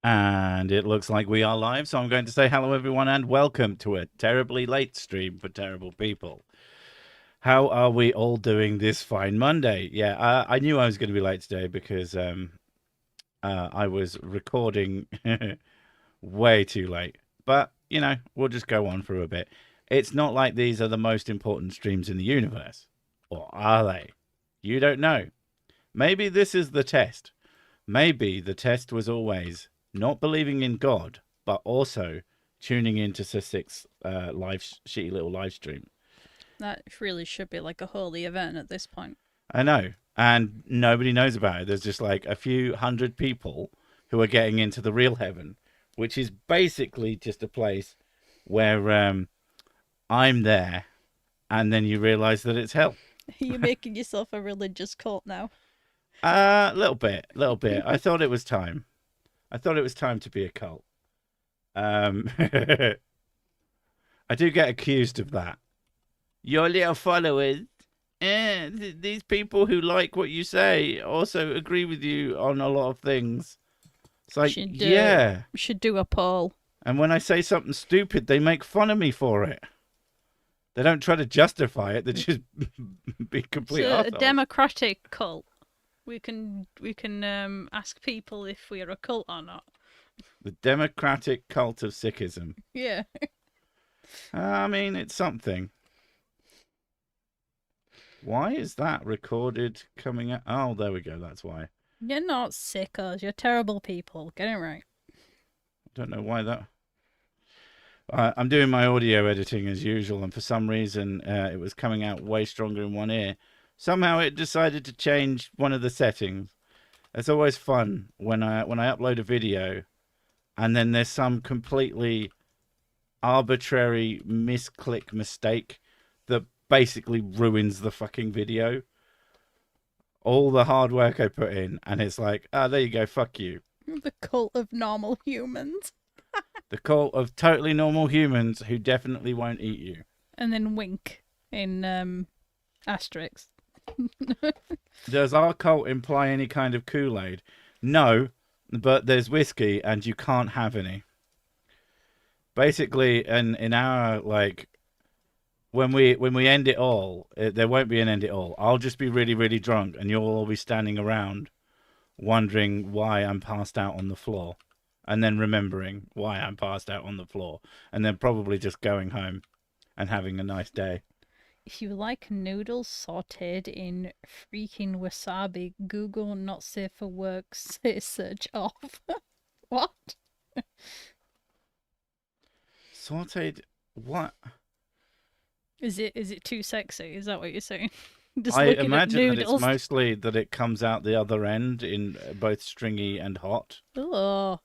And it looks like we are live, so I'm going to say hello, everyone, and welcome to a terribly late stream for terrible people. How are we all doing this fine Monday? Yeah, I knew I was going to be late today because I was recording way too late. But, you know, we'll just go on for a bit. It's not like these are the most important streams in the universe. Or are they? You don't know. Maybe this is the test. Maybe the test was always not believing in God, but also tuning into Sir Sic's shitty little live stream. That really should be like a holy event at this point. I know. And nobody knows about it. There's just like a few hundred people who are getting into the real heaven, which is basically just a place where I'm there and then you realize that it's hell. You're making yourself a religious cult now. Little bit. I thought it was time. I thought it was time to be a cult. I do get accused of that. Your little followers, these people who like what you say also agree with you on a lot of things. It's like, yeah. We should do a poll. And when I say something stupid, they make fun of me for it. They don't try to justify it. They just be complete It's a arseholes. democratic cult. We can ask people if we're a cult or not. The democratic cult of Sikhism. Yeah. I mean, it's something. Why is that recorded coming out? Oh, there we go. That's why. You're not sickos. You're terrible people. Get it right. I don't know why that. I'm doing my audio editing as usual, and for some reason, it was coming out way stronger in one ear. Somehow, it decided to change one of the settings. It's always fun when I upload a video, and then there's some completely arbitrary misclick mistake that basically ruins the fucking video. All the hard work I put in, and it's like, there you go, fuck you. The cult of normal humans. The cult of totally normal humans who definitely won't eat you. And then wink in asterisks. Does our cult imply any kind of Kool-Aid? No, but there's whiskey and you can't have any. Basically, in our, like, when we end it all, there won't be an end it all. I'll just be really, really drunk and you'll all be standing around wondering why I'm passed out on the floor. And then remembering why I'm passed out on the floor. And then probably just going home and having a nice day. If you like noodles sauteed in freaking wasabi, Google not safe for work, say search off. What? Sauteed? What? Is it too sexy? Is that what you're saying? Just I looking imagine at that noodles. it's mostly that it comes out the other end in both stringy and hot. Oh,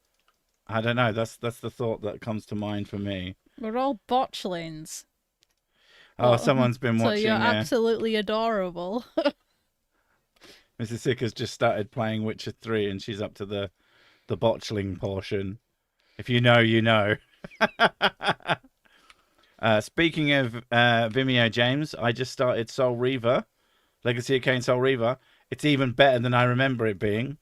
I don't know. That's the thought that comes to mind for me. we're all botchlings. Oh, someone's been watching. So you're absolutely adorable. Mrs. Sic has just started playing Witcher 3 and she's up to the botchling portion. If you know, you know. Speaking of Vimeo, James, I just started Soul Reaver, Legacy of Kain Soul Reaver. It's even better than I remember it being.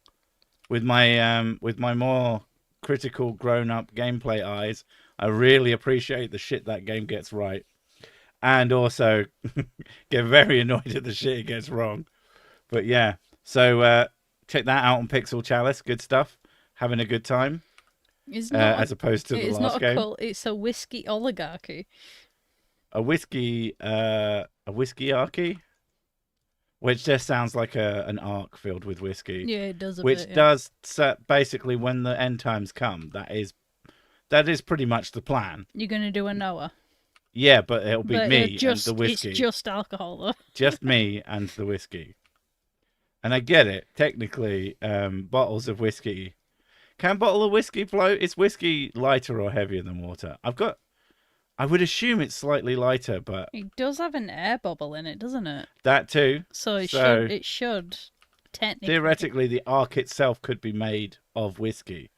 With my more critical grown-up gameplay eyes, I really appreciate the shit that game gets right. And also get very annoyed at the shit it gets wrong. But yeah, so check that out on Pixel Chalice. Good stuff. Having a good time. As opposed to the last game. Cult, it's a whiskey oligarchy. A whiskey-archy? Which just sounds like an arc filled with whiskey. Yeah, it does. Which does set basically when the end times come. That is pretty much the plan. You're gonna do a Noah. Yeah, but it'll be me and the whiskey. It's just alcohol, though. Just me and the whiskey. And I get it. Technically, bottles of whiskey. Can a bottle of whiskey float? Is whiskey lighter or heavier than water? I would assume it's slightly lighter, but It does have an air bubble in it, doesn't it? that too. So it should technically. Theoretically, the arc itself could be made of whiskey.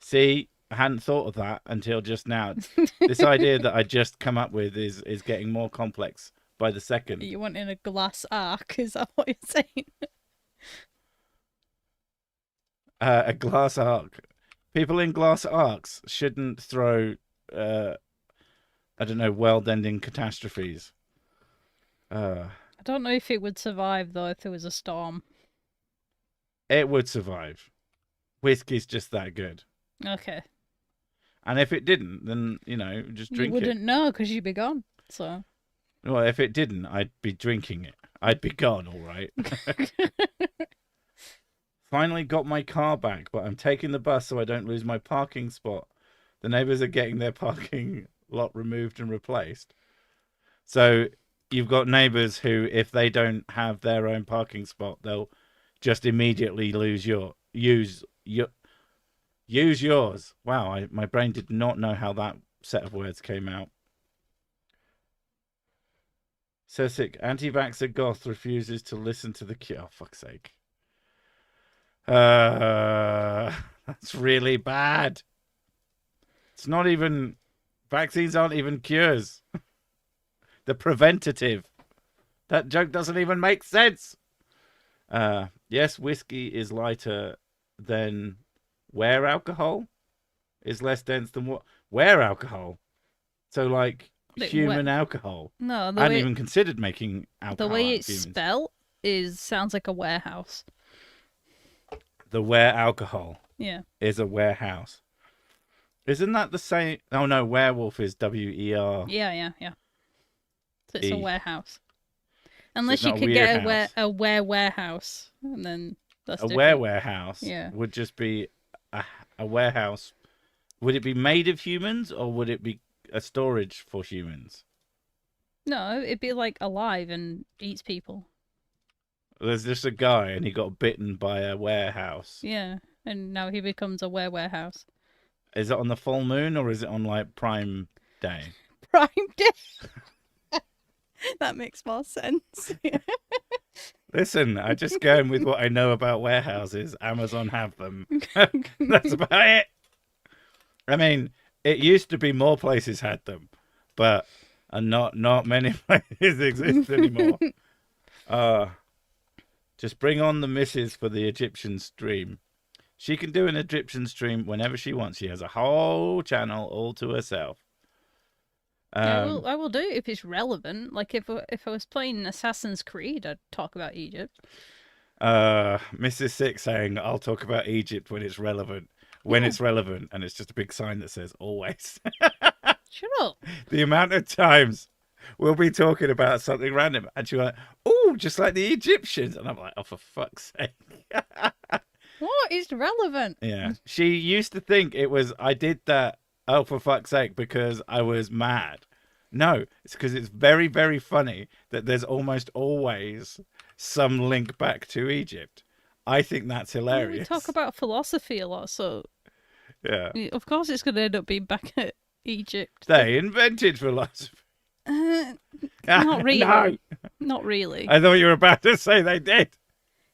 See, I hadn't thought of that until just now. This idea that I just come up with is getting more complex by the second. You want in a glass arc? Is that what you're saying? A glass arc. People in glass arcs shouldn't throw, I don't know, world-ending catastrophes. I don't know if it would survive though if there was a storm. It would survive. Whiskey's just that good. Okay. And if it didn't, then, just drink You wouldn't know because you'd be gone. So. it. Well, if it didn't, I'd be drinking it. I'd be gone, all right. Finally got my car back, but I'm taking the bus so I don't lose my parking spot. The neighbours are getting their parking lot removed and replaced. So you've got neighbours who, if they don't have their own parking spot, they'll just immediately use yours. Wow, my brain did not know how that set of words came out. Sir Sic, anti-vaxxer goth refuses to listen to the cure. Oh, fuck's sake. That's really bad. It's not even... Vaccines aren't even cures. They're preventative. That joke doesn't even make sense. Yes, whiskey is lighter than where alcohol is less dense than what? Where alcohol? So, like, human alcohol. No, I hadn't even considered making alcohol. The way out it's of humans. spelled sounds like a warehouse. The where alcohol Yeah. is a warehouse. Isn't that the same? Oh no, werewolf is WER. Yeah. So it's a E. warehouse. Unless not you a could get weird a warehouse, and then that's A different. warehouse Yeah. would just be a warehouse. Would it be made of humans or would it be a storage for humans? No, it'd be like alive and eats people. There's just a guy and he got bitten by a warehouse. Yeah, and now he becomes a warehouse. Is it on the full moon or is it on like Prime Day? Prime Day. That makes more sense. Listen, I just going with what I know about warehouses. Amazon have them. That's about it. I mean, it used to be more places had them, but not many places exist anymore. Just bring on the missus for the Egyptian stream. She can do an Egyptian stream whenever she wants. She has a whole channel all to herself. I will do it if it's relevant. Like if I was playing Assassin's Creed, I'd talk about Egypt. Mrs. Sic saying, I'll talk about Egypt when it's relevant. When it's relevant, and it's just a big sign that says always. Shut up. The amount of times we'll be talking about something random, and she's like, oh, just like the Egyptians. And I'm like, oh, for fuck's sake. What is relevant? Yeah. She used to think it was, I did that, oh, for fuck's sake, because I was mad. No, it's because it's very, very funny that there's almost always some link back to Egypt. I think that's hilarious. We talk about philosophy a lot, so yeah, of course it's going to end up being back at Egypt. They invented philosophy. Not really. No. Not really. I thought you were about to say they did.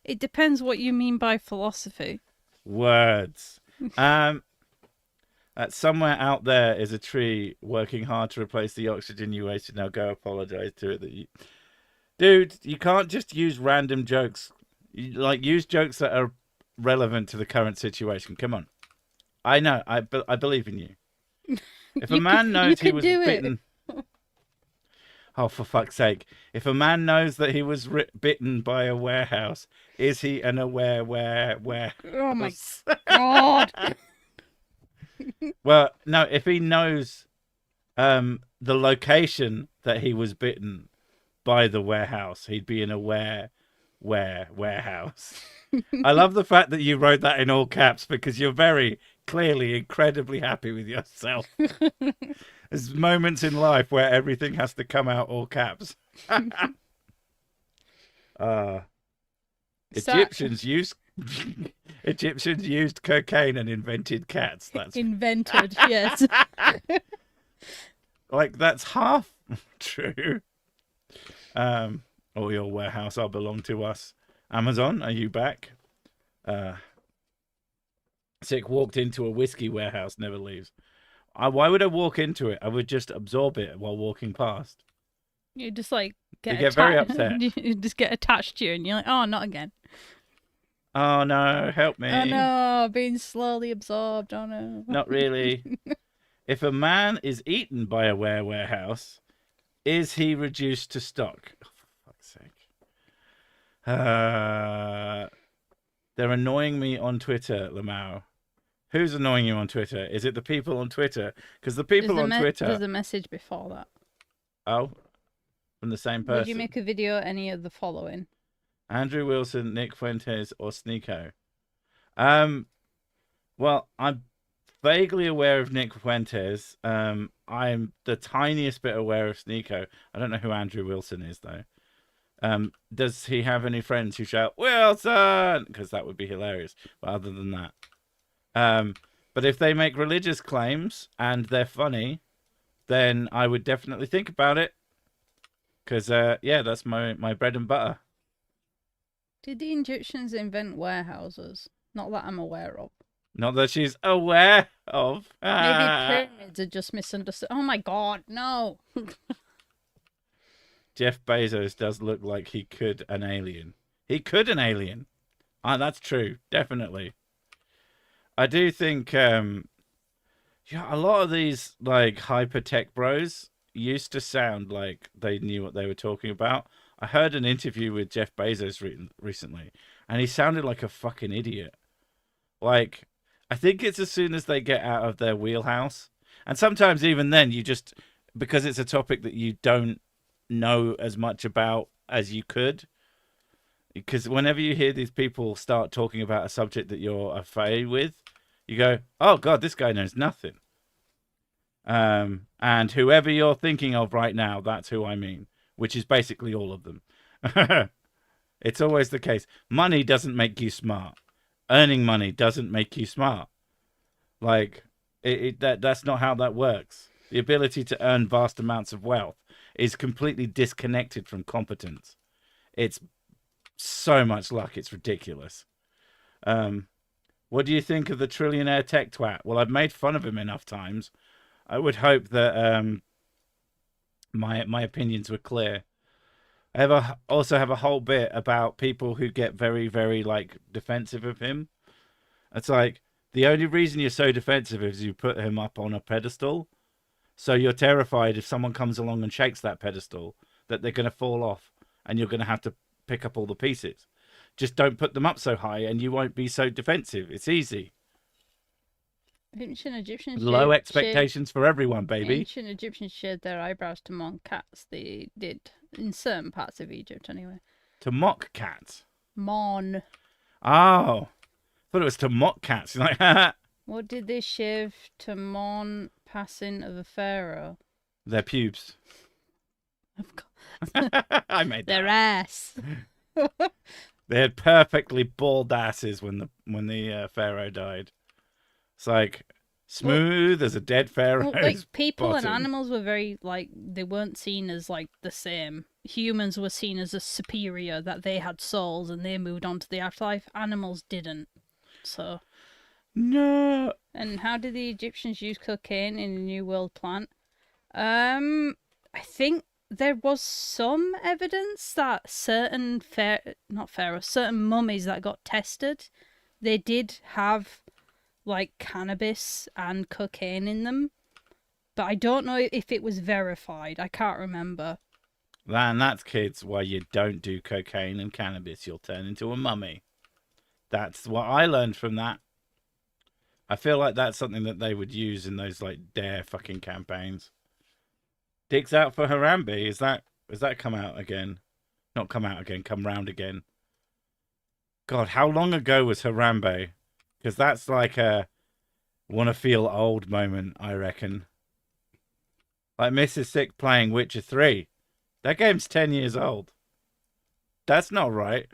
It depends what you mean by philosophy. Words. Somewhere out there is a tree working hard to replace the oxygen you wasted. Now go apologize to it. Dude, you can't just use random jokes. Use jokes that are relevant to the current situation. Come on. I know. I believe in you. If a man knows he was bitten... Oh, for fuck's sake. If a man knows that he was bitten by a warehouse, is he an aware Oh my God. Well, no, if he knows the location that he was bitten by the warehouse, he'd be in a warehouse. I love the fact that you wrote that in all caps because you're very clearly incredibly happy with yourself. There's moments in life where everything has to come out all caps. Egyptians used cocaine and invented cats. That's invented, yes. That's half true. All your warehouse are belong to us. Amazon, are you back? Sic walked into a whiskey warehouse, never leaves. Why would I walk into it? I would just absorb it while walking past. You just get very upset. You just get attached to you and you're like, oh, not again. Oh no, help me. Oh no, being slowly absorbed. Oh no. Not really. If a man is eaten by a warehouse, is he reduced to stock? Oh, for fuck's sake. They're annoying me on Twitter, Lamau. Who's annoying you on Twitter? Is it the people on Twitter? Because the people on Twitter... There's a message before that. Oh, from the same person. Would you make a video any of the following? Andrew Wilson, Nick Fuentes, or Sneeko? Well, I'm vaguely aware of Nick Fuentes. I'm the tiniest bit aware of Sneeko. I don't know who Andrew Wilson is, though. Does he have any friends who shout, Wilson? Because that would be hilarious. But other than that. But if they make religious claims and they're funny, then I would definitely think about it. Because, yeah, that's my bread and butter. Did the Egyptians invent warehouses? Not that I'm aware of. Not that she's aware of. Maybe pyramids are just misunderstood. Oh my god, no! Jeff Bezos does look like he could an alien. He could an alien. That's true, definitely. I do think a lot of these like hyper tech bros used to sound like they knew what they were talking about. I heard an interview with Jeff Bezos recently, and he sounded like a fucking idiot. Like, I think it's as soon as they get out of their wheelhouse, and sometimes even then, you just, because it's a topic that you don't know as much about as you could. Because whenever you hear these people start talking about a subject that you're afraid with, you go, oh God, this guy knows nothing. And whoever you're thinking of right now, that's who I mean, which is basically all of them. It's always the case. Money doesn't make you smart. Earning money doesn't make you smart. Like, that's not how that works. The ability to earn vast amounts of wealth is completely disconnected from competence. It's so much luck, it's ridiculous. What do you think of the trillionaire tech twat? Well, I've made fun of him enough times. I would hope that my opinions were clear. I also have a whole bit about people who get very, very like defensive of him. It's like, the only reason you're so defensive is you put him up on a pedestal. So you're terrified if someone comes along and shakes that pedestal that they're going to fall off and you're going to have to pick up all the pieces. Just don't put them up so high and you won't be so defensive. It's easy. Ancient Egyptians low expectations for everyone, baby. Ancient Egyptians shaved their eyebrows to mock cats. They did in certain parts of Egypt, anyway. To mock cats. Mon. Oh, thought it was to mock cats. You're like, what did they shave to mourn passing of a pharaoh? Their pubes. Of course. I made that. Their ass. They had perfectly bald asses when the pharaoh died. It's like smooth as a dead pharaoh. Like people bottom. and animals were very like they weren't seen as like the same. Humans were seen as a superior, that they had souls and they moved on to the afterlife. Animals didn't. So no. And how did the Egyptians use cocaine in the New World plant? I think there was some evidence that certain certain mummies that got tested, they did have like cannabis and cocaine in them, but I don't know if it was verified. I can't remember. And that's, kids, why you don't do cocaine and cannabis. You'll turn into a mummy. That's what I learned from that. I feel like that's something that they would use in those like dare fucking campaigns. Dicks out for Harambe. Is that come out again? Not come out again. Come round again. God, how long ago was Harambe? Because that's like a want to feel old moment, I reckon. Like Mrs. Sic playing Witcher 3. That game's 10 years old. That's not right.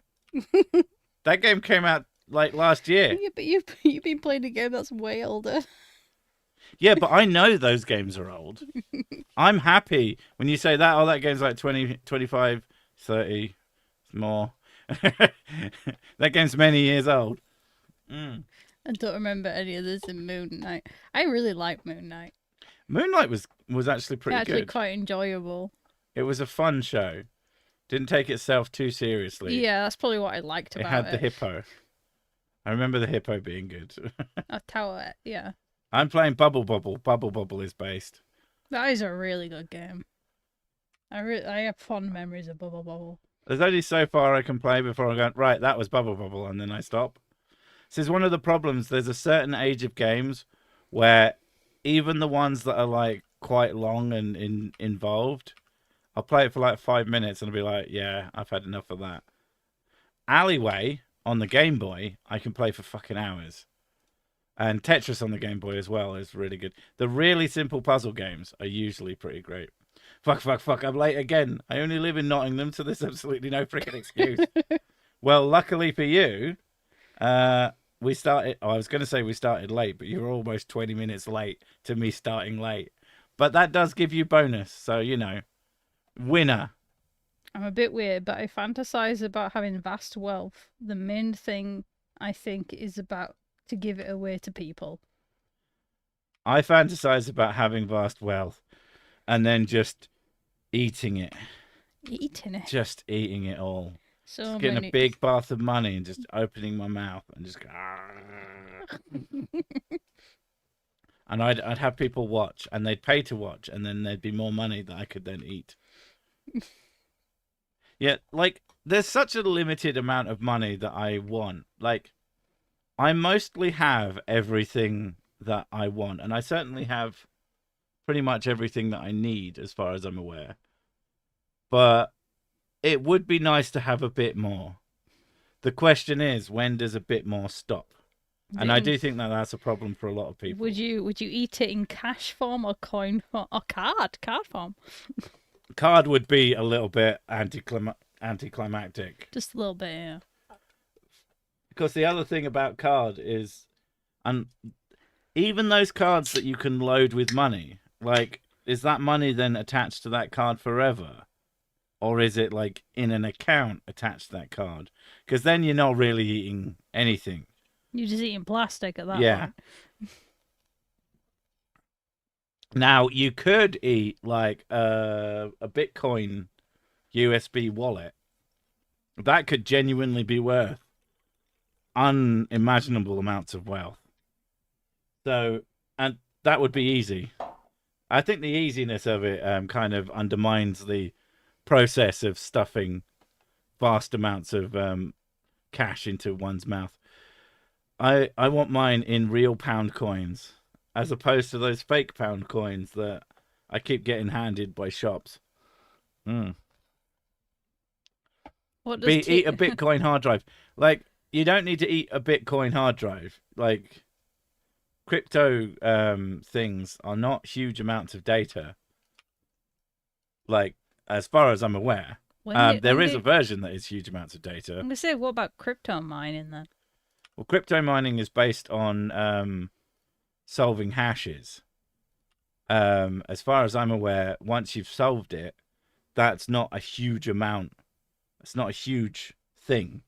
That game came out like last year. Yeah, but you've been playing a game that's way older. Yeah, but I know those games are old. I'm happy when you say that. Oh, that game's like 20, 25, 30 more. That game's many years old. I don't remember any of this in Moon Knight. I really like Moon Knight. Moonlight was actually pretty good. Quite enjoyable. It was a fun show. Didn't take itself too seriously. Yeah, that's probably what I liked about it. It had the hippo. I remember the hippo being good. A tower, yeah. I'm playing Bubble Bobble. Bubble Bobble is based. That is a really good game. I have fond memories of Bubble Bobble. There's only so far I can play before I go, right, that was Bubble Bobble, and then I stop. This is one of the problems. There's a certain age of games where even the ones that are like quite long and involved, I'll play it for like 5 minutes and I'll be like, yeah, I've had enough of that. Alleyway on the Game Boy, I can play for fucking hours. And Tetris on the Game Boy as well is really good. The really simple puzzle games are usually pretty great. Fuck, I'm late again. I only live in Nottingham, so there's absolutely no freaking excuse. Well, luckily for you, we started... Oh, I was going to say we started late, but you're almost 20 minutes late to me starting late. But that does give you bonus, so, you know. Winner. I'm a bit weird, but I fantasize about having vast wealth. The main thing, I think, is about to give it away to people. I fantasize about having vast wealth and then just eating it. Eating it? Just eating it all. So just getting a big bath of money and just opening my mouth and just and I'd have people watch and they'd pay to watch and then there'd be more money that I could then eat. Yeah, like there's such a limited amount of money that I want. Like I mostly have everything that I want, and I certainly have pretty much everything that I need as far as I'm aware. But it would be nice to have a bit more. The question is, when does a bit more stop? And I do think that that's a problem for a lot of people. Would you eat it in cash form or coin form or card form? Card would be a little bit anticlimactic. Just a little bit, yeah. Because the other thing about card is, and even those cards that you can load with money, like, is that money then attached to that card forever? Or is it like in an account attached to that card? Because then you're not really eating anything. You're just eating plastic at that point. Now, you could eat like a Bitcoin USB wallet. That could genuinely be worth unimaginable amounts of wealth. So, and that would be easy. I think the easiness of it kind of undermines the process of stuffing vast amounts of cash into one's mouth. I want mine in real pound coins, as opposed to those fake pound coins that I keep getting handed by shops. What does eat a Bitcoin hard drive. Like, you don't need to eat a Bitcoin hard drive. Like, crypto things are not huge amounts of data. Like, as far as I'm aware. There is a version that is huge amounts of data. I'm going to say, what about crypto mining then? Well, crypto mining is based on solving hashes. As far as I'm aware, once you've solved it, that's not a huge amount. It's not a huge thing.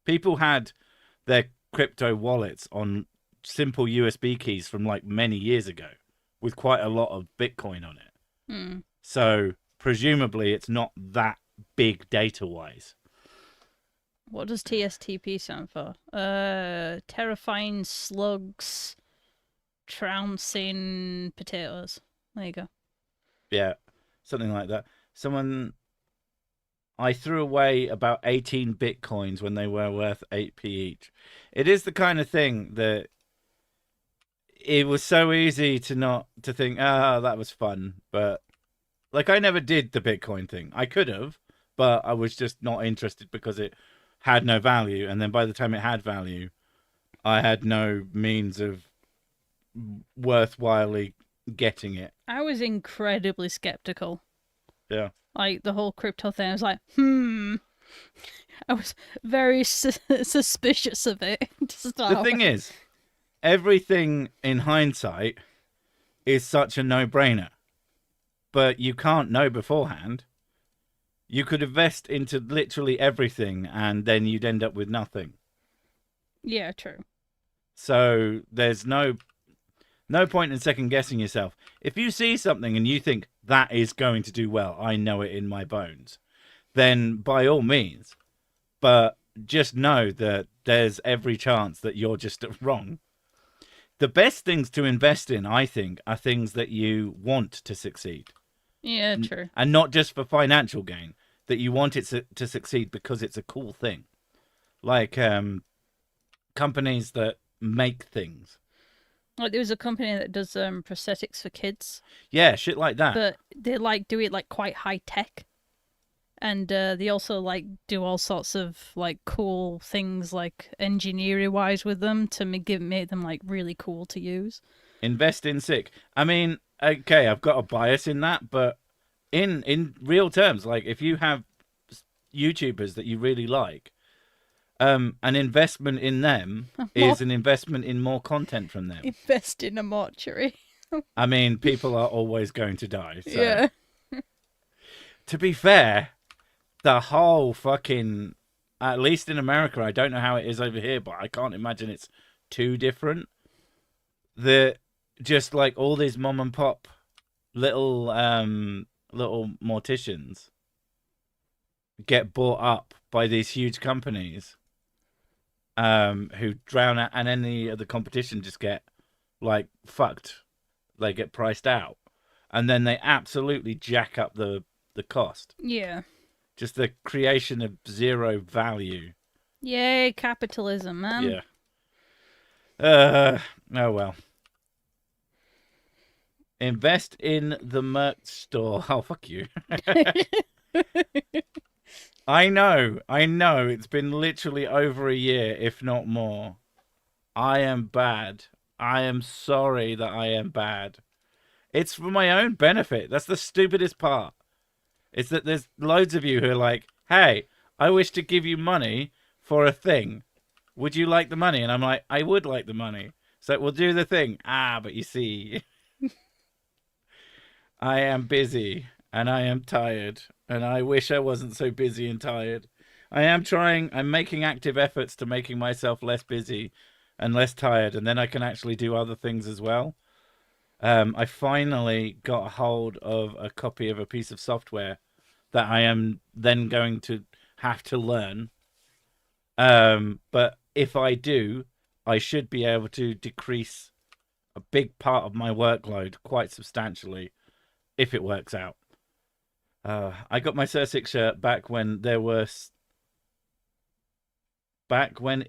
People had their crypto wallets on simple USB keys from like many years ago with quite a lot of Bitcoin on it. So presumably it's not that big data-wise. What does TSTP stand for? Terrifying slugs trouncing potatoes. There you go. Yeah, something like that. I threw away about 18 Bitcoins when they were worth 8p each. It is the kind of thing that it was so easy to think, that was fun. But like, I never did the Bitcoin thing. I could have, but I was just not interested because it had no value. And then by the time it had value, I had no means of worthwhilely getting it. I was incredibly skeptical. Yeah. Like, the whole crypto thing, I was like, I was very suspicious of it to start The thing with. is, everything in hindsight is such a no-brainer. But you can't know beforehand. You could invest into literally everything and then you'd end up with nothing. Yeah, true. So there's no point in second guessing yourself. If you see something and you think that is going to do well, I know it in my bones, then by all means. But just know that there's every chance that you're just wrong. The best things to invest in, I think, are things that you want to succeed. Yeah, true. And not just for financial gain, that you want it to succeed because it's a cool thing. Like companies that make things. Like, there was a company that does prosthetics for kids, Yeah, shit like that. but they like do it like quite high tech, and they also like do all sorts of like cool things, like engineering wise, with them to make them like really cool to use. Invest in Sic. I mean, okay, I've got a bias in that, but in real terms, like if you have YouTubers that you really like, an investment in them is an investment in more content from them. Invest in a mortuary. I mean, people are always going to die. So. Yeah. To be fair, the whole fucking, at least in America, I don't know how it is over here, but I can't imagine it's too different. Just like all these mom and pop little morticians get bought up by these huge companies who drown out, and any of the competition just get like fucked. They get priced out, and then they absolutely jack up the cost. Yeah. Just the creation of zero value. Yay, capitalism, man. Yeah. Oh well. Invest in the merch store. Oh, fuck you. I know. It's been literally over a year, if not more. I am bad. I am sorry that I am bad. It's for my own benefit. That's the stupidest part. It's that there's loads of you who are like, hey, I wish to give you money for a thing. Would you like the money? And I'm like, I would like the money. So we'll do the thing. But you see, I am busy and I am tired. And I wish I wasn't so busy and tired. I'm making active efforts to making myself less busy and less tired. And then I can actually do other things as well. I finally got a hold of a copy of a piece of software that I am then going to have to learn. But if I do, I should be able to decrease a big part of my workload quite substantially if it works out. I got my Sir Sic shirt back when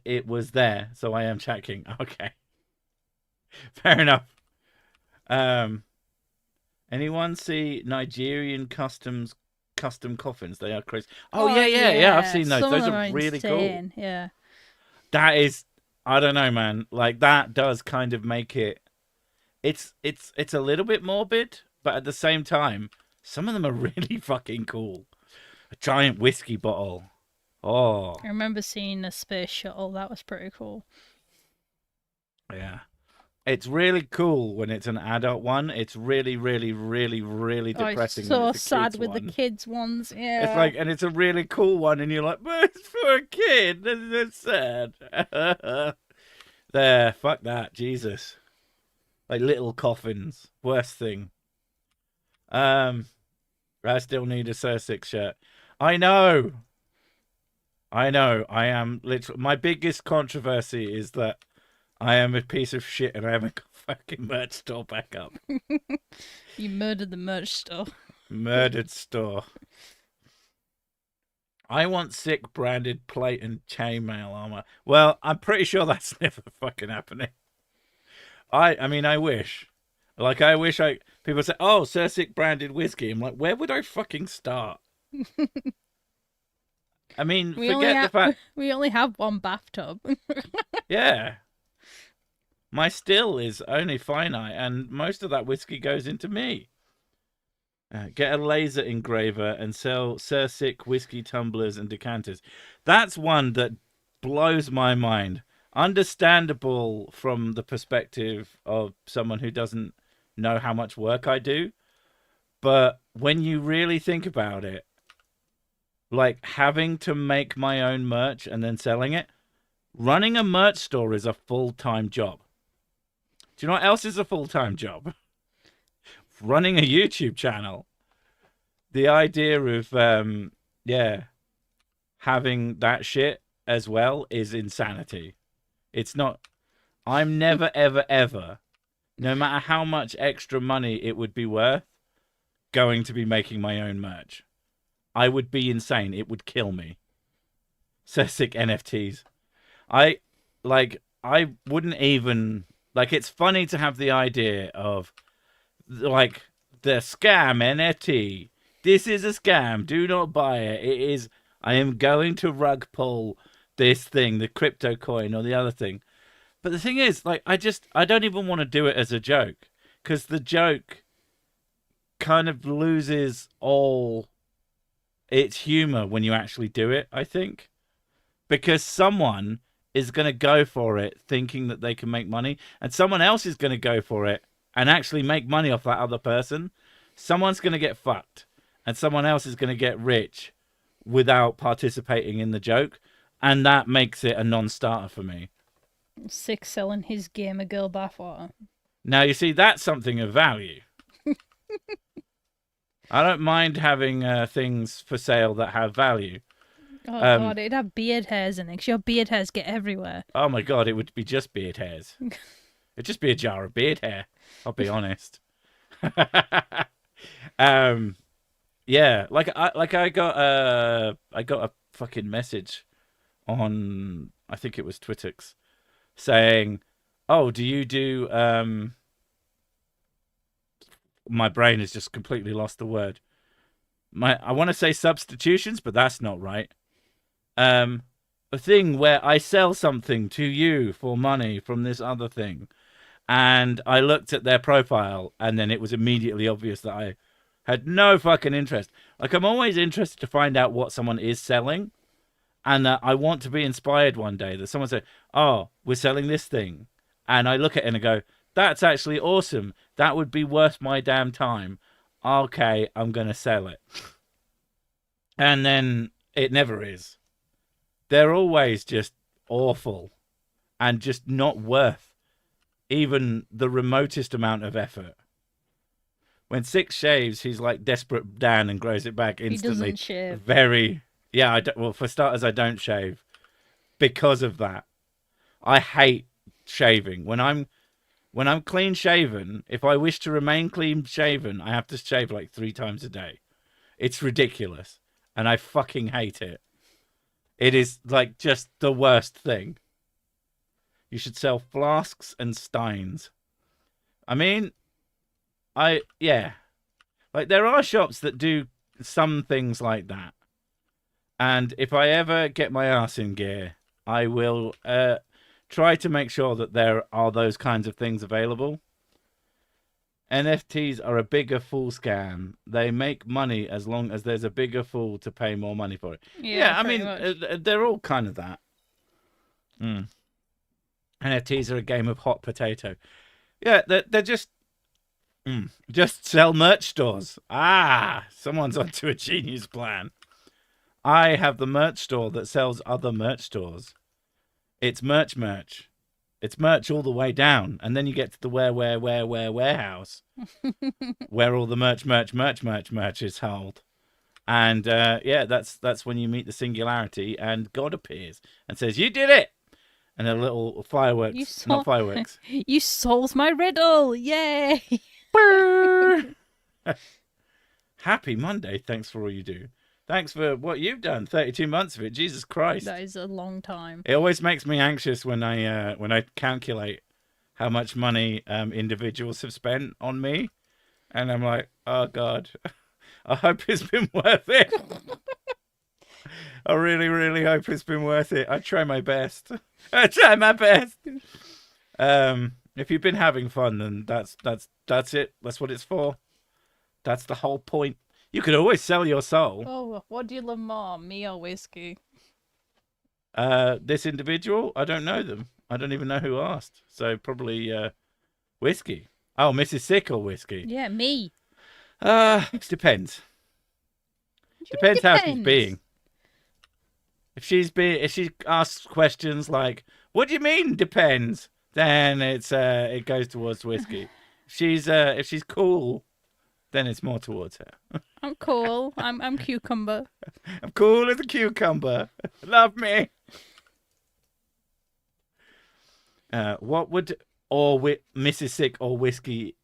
it was there, so I am checking. Okay. Fair enough. Anyone see Nigerian custom coffins? They are crazy. Oh, yeah. I've seen those. Those are really cool. Yeah. That is, I don't know, man. Like that does kind of make it. It's a little bit morbid, but at the same time, some of them are really fucking cool. A giant whiskey bottle. Oh. I remember seeing a space shuttle. That was pretty cool. Yeah. It's really cool when it's an adult one. It's really, really, really, really depressing. It's so sad with the kids ones. Yeah. It's like, and it's a really cool one, and you're like, but it's for a kid. That's sad. There, fuck that, Jesus. Like little coffins, worst thing. I still need a Sir Sic shirt. I know. I am literally. My biggest controversy is that I am a piece of shit and I haven't got fucking merch store back up. You murdered the merch store. Murdered store. I want Sic branded plate and chainmail armor. Well, I'm pretty sure that's never fucking happening. I mean, I wish. Like, people say, oh, Sir Sic branded whiskey. I'm like, where would I fucking start? I mean, forget the fact. We only have one bathtub. Yeah. My still is only finite, and most of that whiskey goes into me. Get a laser engraver and sell Sir Sic whiskey tumblers and decanters. That's one that blows my mind. Understandable from the perspective of someone who doesn't know how much work I do. But when you really think about it, like having to make my own merch and then selling it, running a merch store is a full-time job. Do you know what else is a full-time job? Running a YouTube channel. The idea of, having that shit as well is insanity. It's not. I'm never, ever, ever, no matter how much extra money it would be worth, going to be making my own merch. I would be insane. It would kill me. Sir Sic NFTs. I I wouldn't even like. It's funny to have the idea of like the scam NFT. This is a scam. Do not buy it. It is. I am going to rug pull this thing, the crypto coin or the other thing. But the thing is, like, I don't even want to do it as a joke because the joke kind of loses all its humor when you actually do it. I think because someone is going to go for it thinking that they can make money, and someone else is going to go for it and actually make money off that other person. Someone's going to get fucked, and someone else is going to get rich without participating in the joke, and that makes it a non-starter for me. Sic selling his gamer girl bathwater. Now, you see, that's something of value. I don't mind having things for sale that have value. Oh god, it'd have beard hairs in it, 'cause your beard hairs get everywhere. Oh my god, it would be just beard hairs. It'd just be a jar of beard hair. I'll be honest. Yeah, I got a fucking message on, I think it was Twittix, saying, "Oh, do you do my brain has just completely lost the word. I want to say substitutions, but that's not right. A thing where I sell something to you for money from this other thing." And I looked at their profile, and then it was immediately obvious that I had no fucking interest. Like, I'm always interested to find out what someone is selling, and I want to be inspired one day that someone said, "Oh, we're selling this thing," and I look at it and I go, "That's actually awesome. That would be worth my damn time. Okay, I'm gonna sell it." And then it never is. They're always just awful and just not worth even the remotest amount of effort. When Sic shaves, he's like Desperate Dan and grows it back instantly. He doesn't shave. Yeah. Well, for starters, I don't shave because of that. I hate shaving. When I'm clean shaven, if I wish to remain clean shaven, I have to shave like 3 times a day. It's ridiculous, and I fucking hate it. It is like just the worst thing. You should sell flasks and steins. I mean, yeah. Like, there are shops that do some things like that. And if I ever get my ass in gear, I will try to make sure that there are those kinds of things available. NFTs are a bigger fool scam. They make money as long as there's a bigger fool to pay more money for it. Yeah, I mean, they're all kind of that. NFTs are a game of hot potato. Yeah, they're just sell merch stores. Ah, someone's onto a genius plan. I have the merch store that sells other merch stores. It's merch. It's merch all the way down, and then you get to the warehouse, where all the merch is held. And yeah, that's when you meet the singularity, and God appears and says, "You did it!" And a little fireworks, not fireworks. You solved my riddle! Yay! Happy Monday. Thanks for all you do. Thanks for what you've done. 32 months of it. Jesus Christ. That is a long time. It always makes me anxious when I calculate how much money individuals have spent on me. And I'm like, oh, God. I hope it's been worth it. I really, really hope it's been worth it. I try my best. If you've been having fun, then that's it. That's what it's for. That's the whole point. You could always sell your soul. Oh, what do you love more, me or whiskey? This individual, I don't know them. I don't even know who asked. So probably whiskey. Oh, Mrs. Sic or whiskey? Yeah, me. It depends. Depends how she's being. If she asks questions like, "What do you mean depends?" then it goes towards whiskey. If she's cool, then it's more towards her. I'm cool. I'm cucumber. I'm cool as a cucumber. Love me. What would Mrs. Sick or whiskey?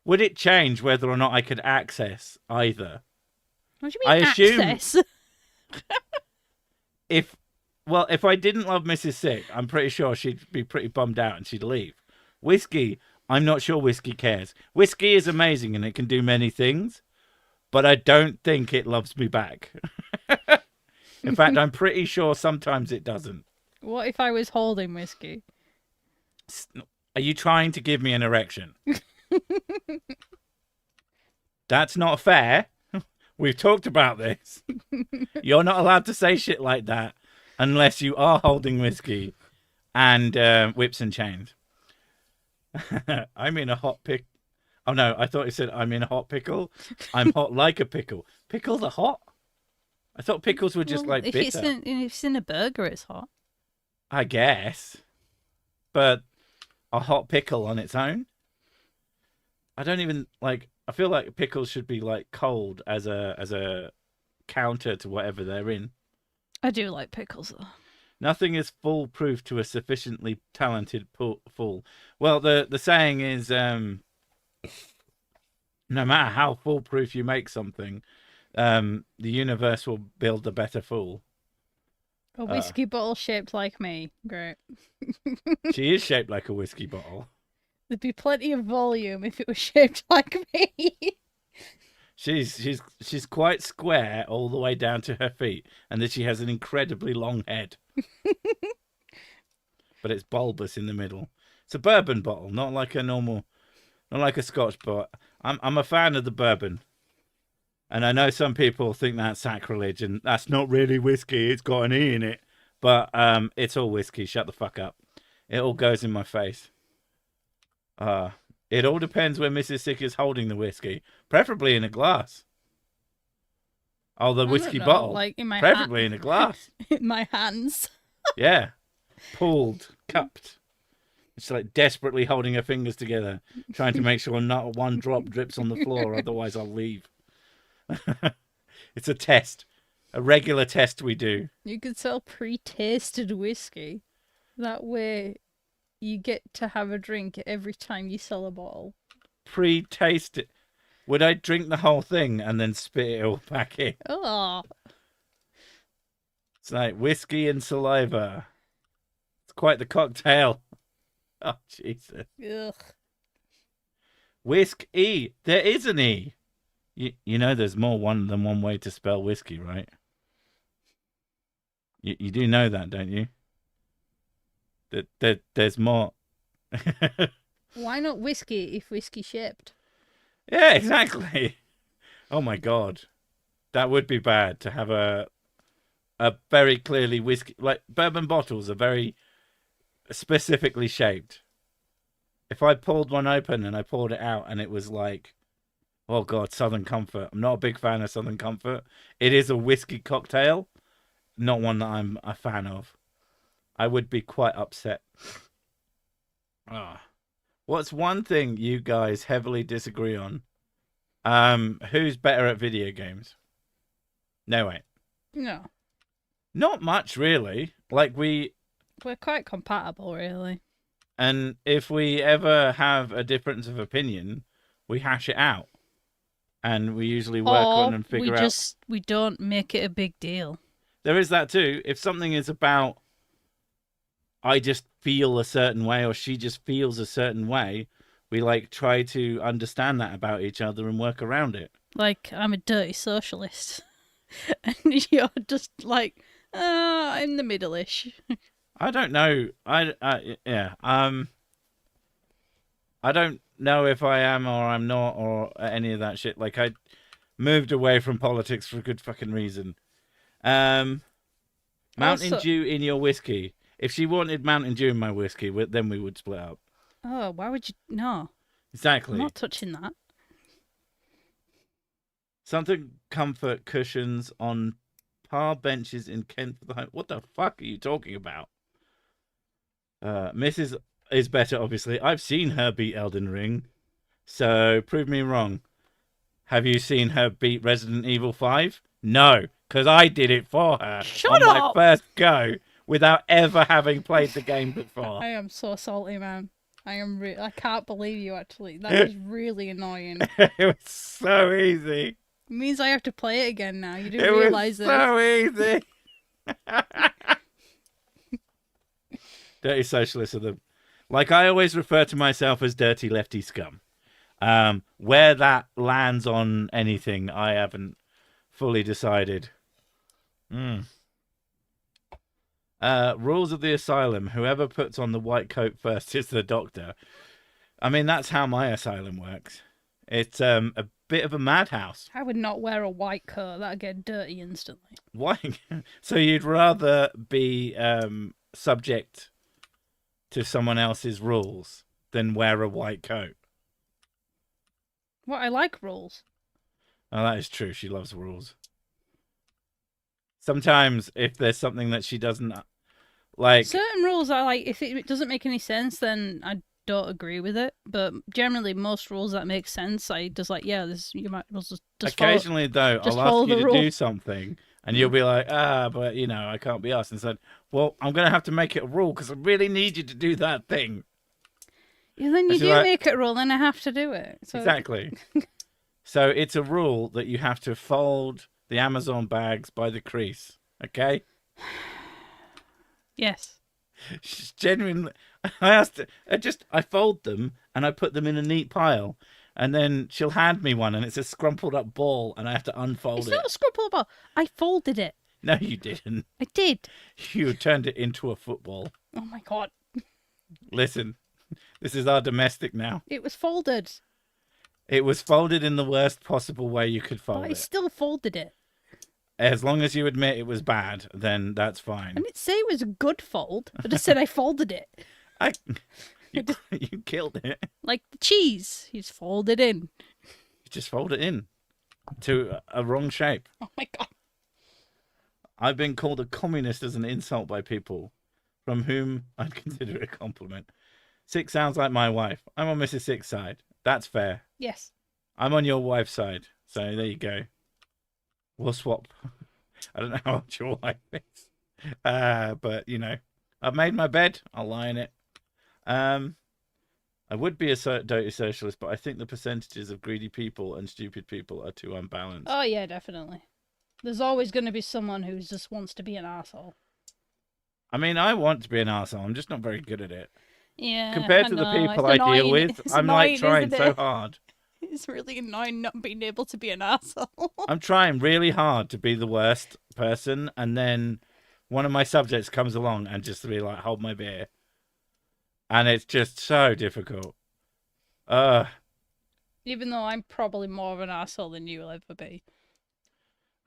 Would it change whether or not I could access either? What do you I mean assume access? if if I didn't love Mrs. Sick, I'm pretty sure she'd be pretty bummed out and she'd leave. Whiskey, I'm not sure whiskey cares. Whiskey is amazing and it can do many things, but I don't think it loves me back. In fact, I'm pretty sure sometimes it doesn't. What if I was holding whiskey? Are you trying to give me an erection? That's not fair. We've talked about this. You're not allowed to say shit like that unless you are holding whiskey and whips and chains. I'm in a hot pick. Oh no, I thought you said I'm in a hot pickle. I'm hot like a pickle. Pickles are hot? I thought pickles were just like if bitter. if it's in a burger, it's hot. I guess. But a hot pickle on its own? I don't even like. I feel like pickles should be like cold as a counter to whatever they're in. I do like pickles though. Nothing is foolproof to a sufficiently talented fool. Well, the saying is, no matter how foolproof you make something, the universe will build a better fool. A whiskey bottle shaped like me. Great. She is shaped like a whiskey bottle. There'd be plenty of volume if it was shaped like me. She's quite square all the way down to her feet, and that she has an incredibly long head. But it's bulbous in the middle. It's a bourbon bottle, not like a Scotch, but I'm a fan of the bourbon. And I know some people think that's sacrilege, and that's not really whiskey. It's got an E in it, but it's all whiskey. Shut the fuck up. It all goes in my face. It all depends where Mrs. Sic is holding the whiskey, preferably in a glass. Oh, the whiskey bottle, like in my preferably in a glass. In my hands. Yeah, pulled, cupped. It's like desperately holding her fingers together, trying to make sure not one drop drips on the floor, otherwise I'll leave. It's a test, a regular test we do. You could sell pre-tasted whiskey. That way you get to have a drink every time you sell a bottle. Pre-taste it. Would I drink the whole thing and then spit it all back in? Oh. It's like whiskey and saliva. It's quite the cocktail. Oh, Jesus. Ugh. Whisk E. There is an E. You know there's more than one way to spell whiskey, right? You do know that, don't you? That there's more. Why not whiskey if whiskey shaped? Yeah, exactly. Oh my God. That would be bad to have a very clearly whiskey, like bourbon bottles are very specifically shaped. If I pulled one open and I poured it out and it was like, oh God, Southern Comfort. I'm not a big fan of Southern Comfort. It is a whiskey cocktail, not one that I'm a fan of. I would be quite upset. What's one thing you guys heavily disagree on? Who's better at video games? No, wait. No. Not much, really. Like, we're quite compatible, really. And if we ever have a difference of opinion, we hash it out. And we usually work on and figure out. We don't make it a big deal. There is that too. If something is about, I just feel a certain way or she just feels a certain way, we like try to understand that about each other and work around it. Like, I'm a dirty socialist. And you're just like, I'm the middle-ish. I don't know. I don't know if I am or I'm not or any of that shit. Like, I moved away from politics for a good fucking reason. Mountain Dew in your whiskey. If she wanted Mountain Dew in my whiskey, then we would split up. Oh, why would you? No. Exactly. I'm not touching that. Something comfort cushions on par benches in Kent for the home. What the fuck are you talking about? Mrs. is better, obviously. I've seen her beat Elden Ring, so prove me wrong. Have you seen her beat Resident Evil 5? No, because I did it for her Shut on up! my first go without ever having played the game before. I am so salty, man. I can't believe you actually. That was really annoying. It was so easy. It means I have to play it again now. You do It realise was this. so easy. Dirty socialists are the... Like, I always refer to myself as dirty lefty scum. Where that lands on anything, I haven't fully decided. Rules of the asylum. Whoever puts on the white coat first is the doctor. I mean, that's how my asylum works. It's a bit of a madhouse. I would not wear a white coat. That'd get dirty instantly. Why? So you'd rather be subject to someone else's rules than wear a white coat? What, I like rules. Oh, that is true. She loves rules. Sometimes if there's something that she doesn't like... Certain rules I like, if it doesn't make any sense, then I don't agree with it. But generally, most rules that make sense, I just like, yeah, this you might as well just Occasionally, though, just I'll follow ask you the to rule. do something, and you'll be like, but, you know, I can't be asked. And said, well, I'm going to have to make it a rule because I really need you to do that thing. Yeah, then you She's do like- make it a rule, then I have to do it. So Exactly. So it's a rule that you have to fold the Amazon bags by the crease, okay? Yes. She's genuinely... I asked her, I fold them and I put them in a neat pile, and then she'll hand me one and it's a scrumpled up ball and I have to unfold It's it. not a scrumple ball. I folded it. No, you didn't. I did. You turned it into a football. Oh my god. Listen, this is our domestic now. It was folded. It was folded in the worst possible way you could fold But I it. still folded it. As long as you admit it was bad, then that's I fine. didn't say it was a good fold. I just said I folded it. You killed it. Like the cheese. You just fold it in. You just fold it in to a wrong shape. Oh my god. I've been called a communist as an insult by people from whom I'd consider it a compliment. Sic sounds like my wife. I'm on Mrs. Sic's side. That's fair. Yes. I'm on your wife's side. So there you go. We'll swap. I don't know how old your wife is. But, you know, I've made my bed. I'll lie in it. I would be a dirty socialist, but I think the percentages of greedy people and stupid people are too unbalanced. Oh yeah, definitely. There's always going to be someone who just wants to be an asshole. I mean, I want to be an arsehole. I'm just not very good at it. Yeah. Compared I to know. the people It's I deal annoying. with, It's I'm like annoying, trying isn't so it? hard. It's really annoying not being able to be an asshole. I'm trying really hard to be the worst person, and then one of my subjects comes along and just be like, hold my beer. And it's just so difficult. Even though I'm probably more of an asshole than you will ever be.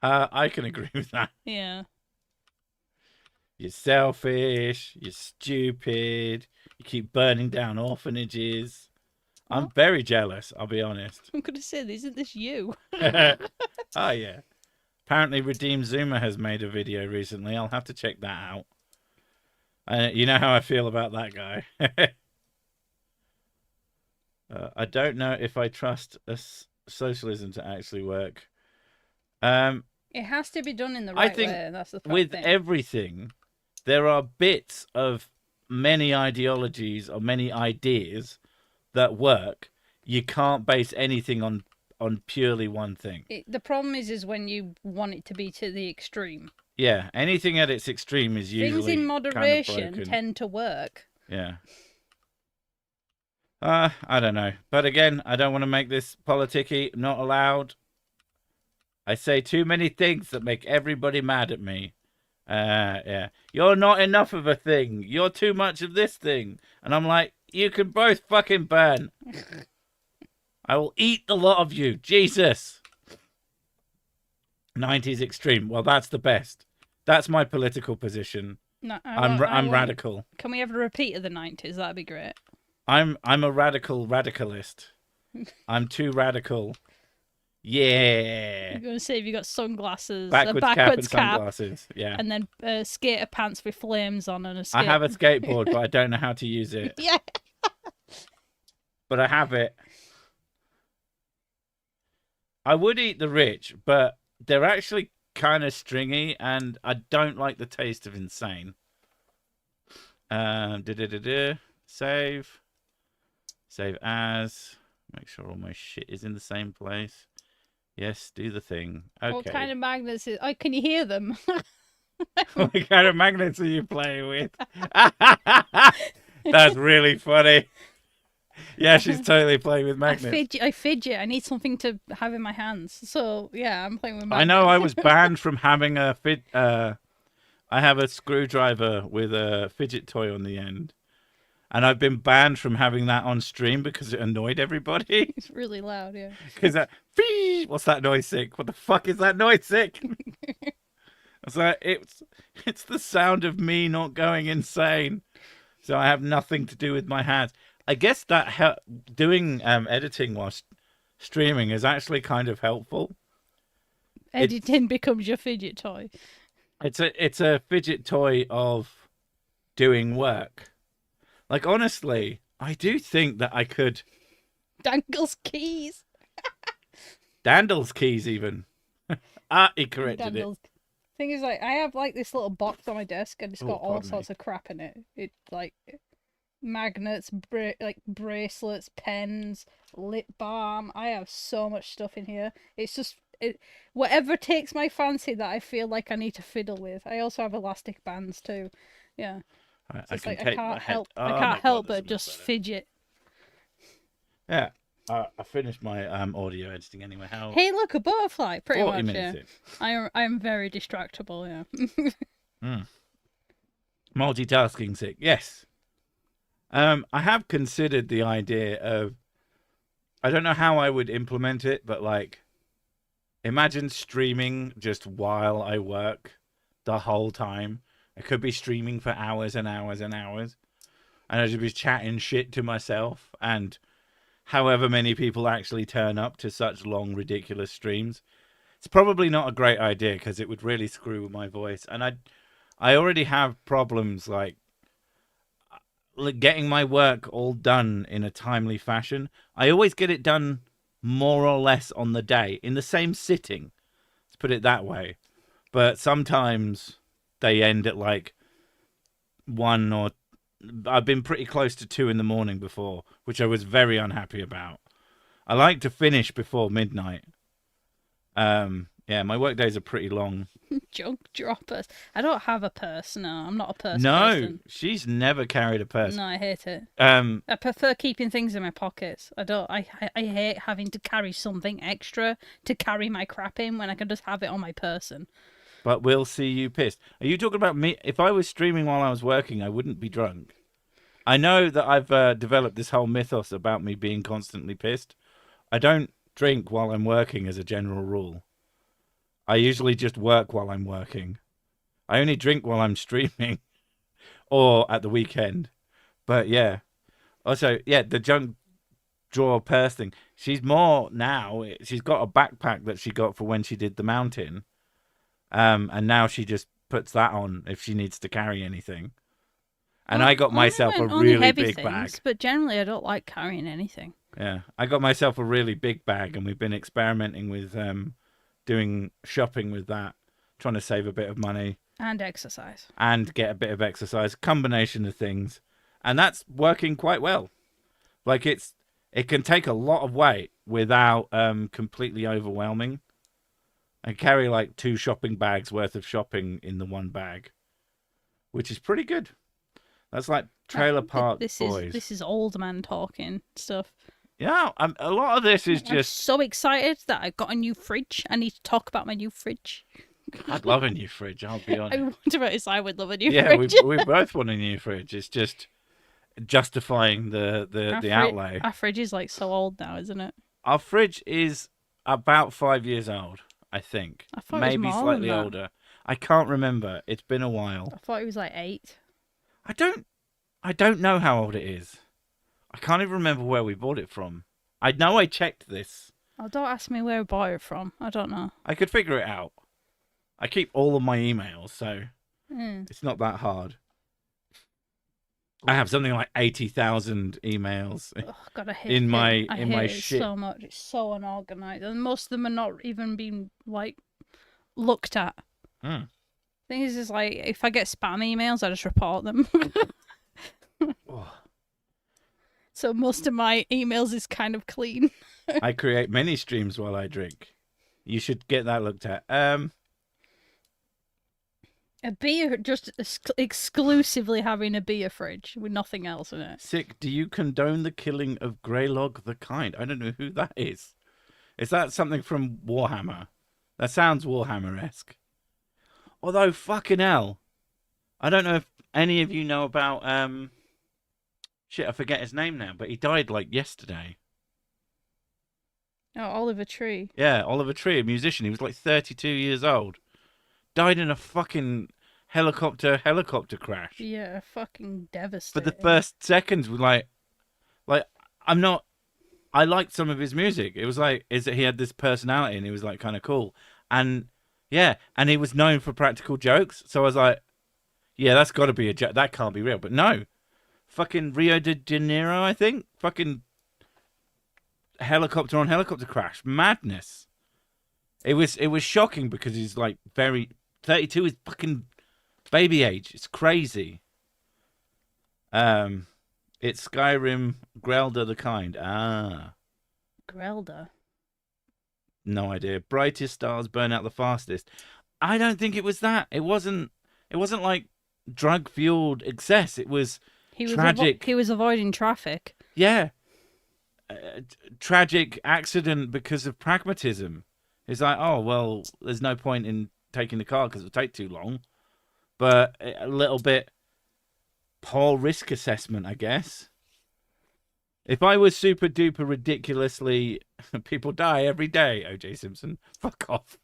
I can agree with that. Yeah. You're selfish, you're stupid, you keep burning down orphanages. I'm very jealous, I'll be honest. I'm going to say, isn't this you? Oh, yeah. Apparently, Redeemed Zoomer has made a video recently. I'll have to check that out. You know how I feel about that guy. I don't know if I trust socialism to actually work. It has to be done in the right I think way. That's the with thing. everything, there are bits of many ideologies or many ideas that work. You can't base anything on purely one thing. The problem is when you want it to be to the extreme. Yeah, anything at its extreme is usually Things in moderation kind of broken. tend to work. Yeah. I don't know. But again, I don't want to make this politicky. Not allowed. I say too many things that make everybody mad at me. Yeah. You're not enough of a thing. You're too much of this thing. And I'm like, you can both fucking burn. I will eat the lot of you. Jesus. 90s extreme. Well, that's the best. That's my political position. No, I'm radical. Can we have a repeat of the 90s? That'd be great. I'm a radicalist. I'm too radical. Yeah. You're going to say if you got sunglasses, Backwards a cap and backwards cap, sunglasses. Yeah. and then skater pants with flames on and a skate. I have a skateboard, but I don't know how to use it. Yeah. But I have it. I would eat the rich, but they're actually kind of stringy, and I don't like the taste of insane. Save. Save as. Make sure all my shit is in the same place. Yes, do the thing. Okay. What kind of magnets is... Oh, can you hear them? What kind of magnets are you playing with? That's really funny. Yeah, she's totally playing with magnets. I fidget. I need something to have in my hands. So, yeah, I'm playing with magnets. I know I was banned from having a I have a screwdriver with a fidget toy on the end. And I've been banned from having that on stream because it annoyed everybody. It's really loud, yeah. Because what's that noise, Sic? What the fuck is that noise, Sic? It's like it's the sound of me not going insane. So I have nothing to do with my hands. I guess that doing editing while streaming is actually kind of helpful. Editing becomes your fidget toy. It's a fidget toy of doing work. Like, honestly, I do think that I could... Dangle's keys. Dandle's keys, even. He corrected it. Thing is, like, I have, like, this little box on my desk, and it's got all sorts of crap in it. It's, like, magnets, like, bracelets, pens, lip balm. I have so much stuff in here. It's just... whatever takes my fancy that I feel like I need to fiddle with. I also have elastic bands, too. Yeah. I can't help but just fidget. Yeah, I finished my audio editing anyway. Hey, look, a butterfly. Pretty 40 much. minutes Yeah. I am very distractible. Yeah. Multitasking, Sic. Yes. I have considered the idea of. I don't know how I would implement it, but like, imagine streaming just while I work the whole time. I could be streaming for hours and hours and hours, and I'd just be chatting shit to myself, and however many people actually turn up to such long, ridiculous streams. It's probably not a great idea because it would really screw with my voice, and I already have problems like getting my work all done in a timely fashion. I always get it done more or less on the day, in the same sitting, let's put it that way, but sometimes... they end at like 1 or... I've been pretty close to 2 in the morning before, which I was very unhappy about. I like to finish before midnight. Yeah, my work days are pretty long. Junk droppers. I don't have a purse. No, I'm not a purse person. No, she's never carried a purse. No, I hate it. I prefer keeping things in my pockets. I hate having to carry something extra to carry my crap in when I can just have it on my person. But we'll see you pissed. Are you talking about me? If I was streaming while I was working, I wouldn't be drunk. I know that I've developed this whole mythos about me being constantly pissed. I don't drink while I'm working as a general rule. I usually just work while I'm working. I only drink while I'm streaming or at the weekend. But yeah. Also, yeah, the junk drawer purse thing. She's more now. She's got a backpack that she got for when she did the mountain. And now she just puts that on if she needs to carry anything. And I got myself a really big bag. But generally, I don't like carrying anything. Yeah, I got myself a really big bag, and we've been experimenting with doing shopping with that, trying to save a bit of money. And exercise. And get a bit of exercise, combination of things. And that's working quite well. Like, it can take a lot of weight without completely overwhelming. I carry like 2 shopping bags worth of shopping in the one bag, which is pretty good. That's like trailer park boys. This is old man talking stuff. Yeah, a lot of this is I'm just... so excited that I got a new fridge. I need to talk about my new fridge. I'd love a new fridge, I'll be honest. I wonder if I would love a new fridge. Yeah, we both want a new fridge. It's just justifying the outlay. Our fridge is like so old now, isn't it? Our fridge is about 5 years old. I think. I thought maybe it was more slightly than that. older. I can't remember. It's been a while. I thought it was like 8. I don't know how old it is. I can't even remember where we bought it from. I know I checked this. Oh, don't ask me where I bought it from. I don't know. I could figure it out. I keep all of my emails, so it's not that hard. I have something like 80,000 emails God, I hate in my it shit so much. It's so unorganized, and most of them are not even being like looked at. Thing is like if I get spam emails, I just report them. Oh, So most of my emails is kind of clean. I create many streams while I drink. You should get that looked at. A beer, just exclusively having a beer fridge with nothing else in it. Sic, do you condone the killing of Greylog the Kind? I don't know who that is. Is that something from Warhammer? That sounds Warhammer-esque. Although, fucking hell. I don't know if any of you know about, shit, I forget his name now, but he died, like, yesterday. Oh, Oliver Tree. Yeah, Oliver Tree, a musician. He was, like, 32 years old. Died in a fucking helicopter crash. Yeah, fucking For devastating. the first seconds, like, I'm not... I liked some of his music. It was like, is that he had this personality and he was, like, kind of cool. And, yeah, and he was known for practical jokes. So I was like, yeah, that's got to be a joke. That can't be real. But no. Fucking Rio de Janeiro, I think. Fucking helicopter on helicopter crash. Madness. It was shocking because he's, like, 32 is fucking baby age. It's crazy. It's Skyrim Grelda the Kind. Ah. Grelda. No idea. Brightest stars burn out the fastest. I don't think it was that. It wasn't like drug fueled excess. It was tragic. He was avoiding traffic. Yeah. Tragic accident because of pragmatism. It's like, oh, well, there's no point in taking the car because it'll take too long. But a little bit poor risk assessment, I guess. If I was super duper ridiculously, people die every day, OJ Simpson. Fuck off.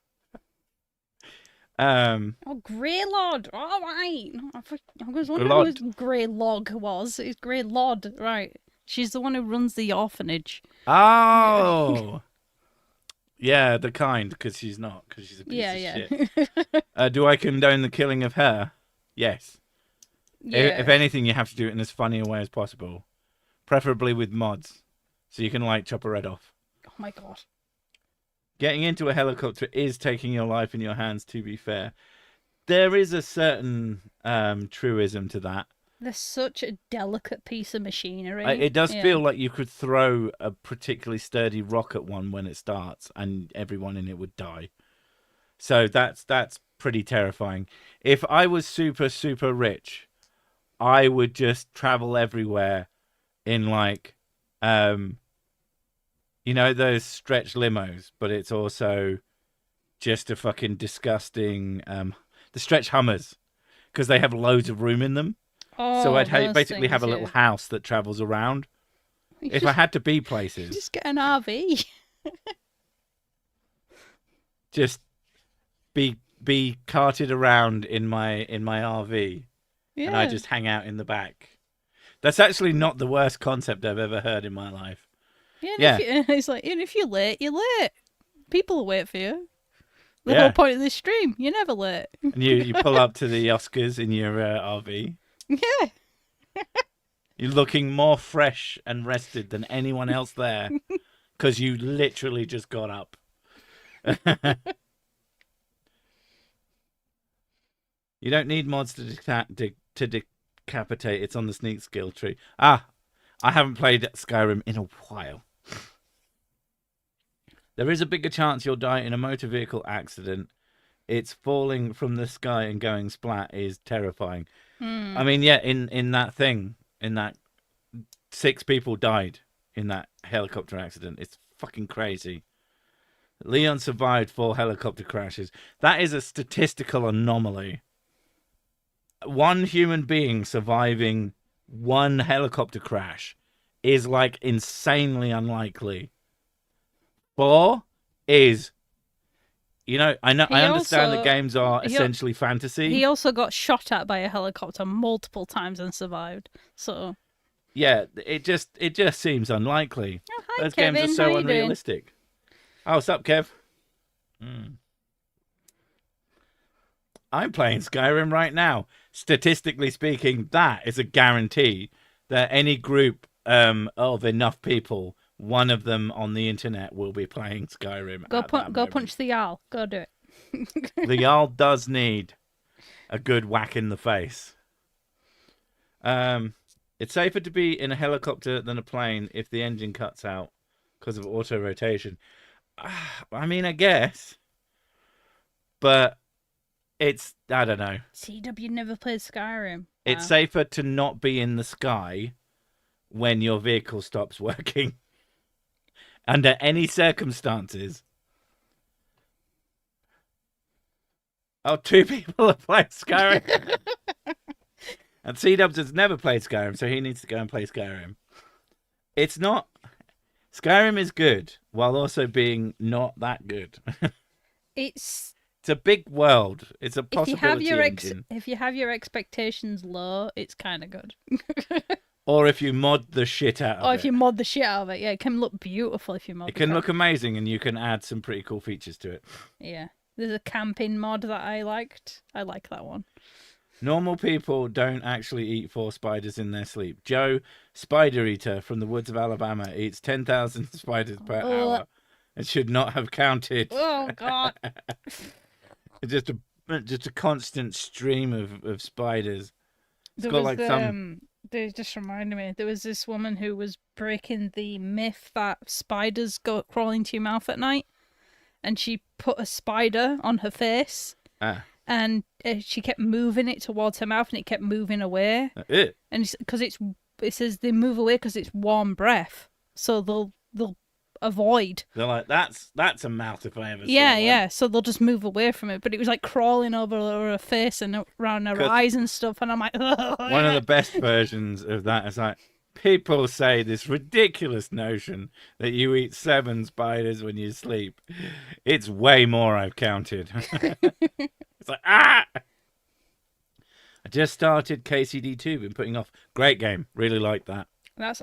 Oh, Greylord. All right. I was wondering who Greylog was. It's Greylord, right? She's the one who runs the orphanage. Oh. Yeah, the kind, because she's not, because she's a piece of shit. Do I condone the killing of her? Yes. Yeah. If anything, you have to do it in as funny a way as possible. Preferably with mods. So you can, like, chop her head off. Oh my god. Getting into a helicopter is taking your life in your hands, to be fair. There is a certain truism to that. They're such a delicate piece of machinery. It does feel like you could throw a particularly sturdy rock at one when it starts and everyone in it would die. So that's pretty terrifying. If I was super, super rich, I would just travel everywhere in, like, you know, those stretch limos, but it's also just a fucking disgusting, the stretch Hummers, because they have loads of room in them. Oh, so I'd basically have a little house that travels around. If I had to be places. Just get an RV. Just be carted around in my RV. Yeah. And I just hang out in the back. That's actually not the worst concept I've ever heard in my life. Yeah. It's like, and if you're late, you're late. People will wait for you. The whole point of this stream, you're never late. And you pull up to the Oscars in your RV. Yeah. You're looking more fresh and rested than anyone else there because you literally just got up. You don't need mods to decapitate. It's on the sneak skill tree. I haven't played Skyrim in a while. There is a bigger chance you'll die in a motor vehicle accident. It's falling from the sky and going splat is terrifying. I mean, yeah, in that thing, in that 6 people died in that helicopter accident. It's fucking crazy. Leon survived 4 helicopter crashes. That is a statistical anomaly. 1 human being surviving 1 helicopter crash is, like, insanely unlikely. 4 is... You know, I understand that games are essentially fantasy. He also got shot at by a helicopter multiple times and survived. So yeah, it just seems unlikely. Oh, hi, Those Kevin. games are so unrealistic. Oh, what's up, Kev? I'm playing Skyrim right now. Statistically speaking, that is a guarantee that any group of enough people, one of them on the internet will be playing Skyrim. Go punch the Jarl. Go do it. The Jarl does need a good whack in the face. It's safer to be in a helicopter than a plane if the engine cuts out because of auto rotation. I mean, I guess, but I don't know. CW never played Skyrim. It's Wow. safer to not be in the sky when your vehicle stops working under any circumstances. Oh, two people have played Skyrim. And C-Dubs has never played Skyrim, so he needs to go and play Skyrim. It's not... Skyrim is good, while also being not that good. It's It's a big world. It's a if you have possibility your engine. if you have your expectations low, it's kind of good. Or if you mod the shit out of Or it. if you mod the shit out of it, yeah, it can look beautiful if you mod. It can look amazing, and you can add some pretty cool features to it. Yeah, there's a camping mod that I liked. I like that one. Normal people don't actually eat 4 spiders in their sleep. Joe, spider eater from the woods of Alabama, eats 10,000 spiders per hour and should not have counted. Oh God. It's just a constant stream of spiders. It's There got was like some. They just reminded me. There was this woman who was breaking the myth that spiders go crawling to your mouth at night, and she put a spider on her face, and she kept moving it towards her mouth, and it kept moving away. And because it says they move away because it's warm breath, so they'll avoid. They're like, that's a mouth if I ever saw one. Yeah. So they'll just move away from it. But it was like crawling over her face and around her eyes and stuff. And I'm like, one of the best versions of that is like, people say this ridiculous notion that you eat 7 spiders when you sleep. It's way more, I've counted. It's like, I just started KCD2, been putting off. Great game, really like that. That's